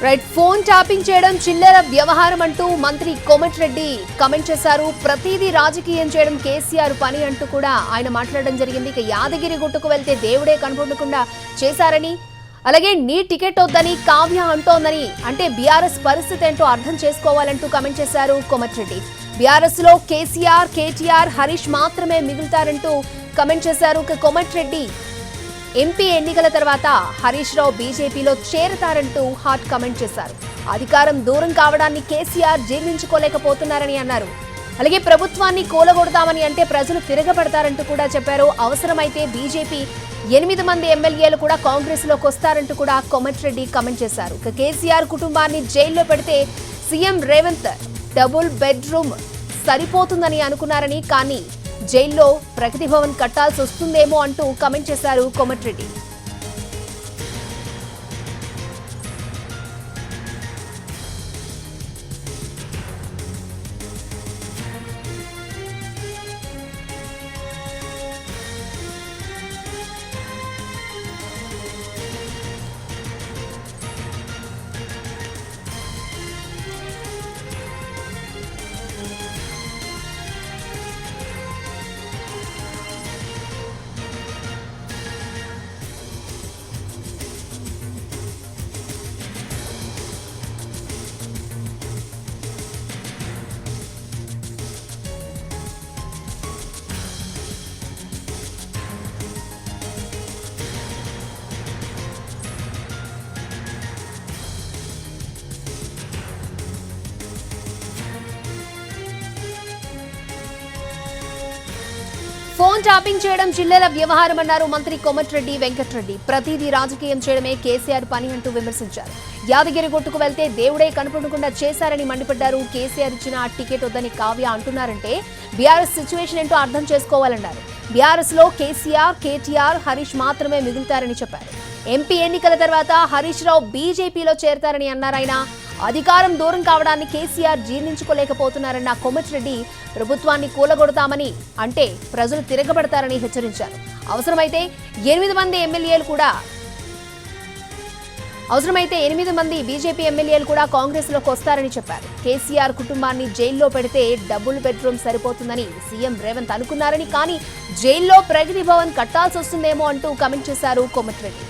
Right, phone tapping చేయడం చిల్లర వ్యవహారం అంటూ మంత్రి కోమటిరెడ్డి కామెంట్ చేశారు. ప్రతిదీ రాజకీయం చేయడం కేసీఆర్ పని అంటూ కూడా ఆయన మాట్లాడడం జరిగింది. ఇక యాదగిరి గుట్టుకు వెళ్తే దేవుడే కనపడకుండా చేశారని, అలాగే నీ టికెట్ వద్దని కావ్య అంటోందని, అంటే బీఆర్ఎస్ పరిస్థితి ఏంటో అర్థం చేసుకోవాలంటూ కామెంట్ చేశారు కోమటిరెడ్డి. బీఆర్ఎస్ లో కేసీఆర్, కేటీఆర్, హరీష్ మాత్రమే మిగులుతారంటూ కామెంట్ చేశారు. కోమటిరెడ్డి ఎంపీ ఎన్నికల తర్వాత హరీష్ రావు బీజేపీలో చేరతారంటూ హాట్ కామెంట్ చేశారు. అధికారం దూరం కావడాన్ని కేసీఆర్ జీర్ణించుకోలేకపోతున్నారని అన్నారు. అలాగే ప్రభుత్వాన్ని కూలగొడతామని అంటే ప్రజలు తిరగబడతారంటూ కూడా చెప్పారు. అవసరమైతే బీజేపీ 8 మంది ఎమ్మెల్యేలు కూడా కాంగ్రెస్ లోకి వస్తారంటూ కూడా కోమటిరెడ్డి కామెంట్ చేశారు. కేసీఆర్ కుటుంబాన్ని జైల్లో పెడితే సీఎం రేవంత్ డబుల్ బెడ్రూమ్ సరిపోతుందని అనుకున్నారని, కానీ జైల్లో ప్రగతి భవన్ కట్టాల్సి వస్తుందేమో అంటూ కామెంట్ చేశారు కోమటిరెడ్డి. ఫోన్ ట్యాపింగ్ చేయడం చిల్లర వ్యవహారం అన్నారు మంత్రి కోమటిరెడ్డి వెంకటరెడ్డి. ప్రతిదీ రాజకీయం చేయడమే కేసీఆర్ పని అంటూ విమర్శించారు. యాదగిరి గుట్టుకు వెళ్తే దేవుడే కనపడకుండా చేశారని మండిపడ్డారు. కేసీఆర్ ఇచ్చిన టికెట్ వద్దని కావ్య అంటున్నారంటే బీఆర్ఎస్ సిచ్యువేషన్ ఏంటో అర్థం చేసుకోవాలన్నారు. బీఆర్ఎస్ లో కేసీఆర్, కేటీఆర్, హరీష్ మాత్రమే మిగులుతారని చెప్పారు. ఎంపీ ఎన్నికల తర్వాత హరీష్ రావు బీజేపీలో చేరతారని అన్నారాయన. అధికారం దూరం కావడాన్ని కేసీఆర్ జీర్ణించుకోలేకపోతున్నారన్న కోమటిరెడ్డి ప్రభుత్వాన్ని కూలగొడతామని అంటే ప్రజలు తిరగబడతారని హెచ్చరించారు. అవసరమైతే 8 మంది బీజేపీ ఎమ్మెల్యేలు కూడా కాంగ్రెస్ లోకి వస్తారని చెప్పారు. కేసీఆర్ కుటుంబాన్ని జైల్లో పెడితే డబుల్ బెడ్రూమ్ సరిపోతుందని సీఎం రేవంత్ అనుకున్నారని, కానీ జైల్లో ప్రగతి భవన్ కట్టాల్సి వస్తుందేమో అంటూ కామెంట్ చేశారు కోమటిరెడ్డి.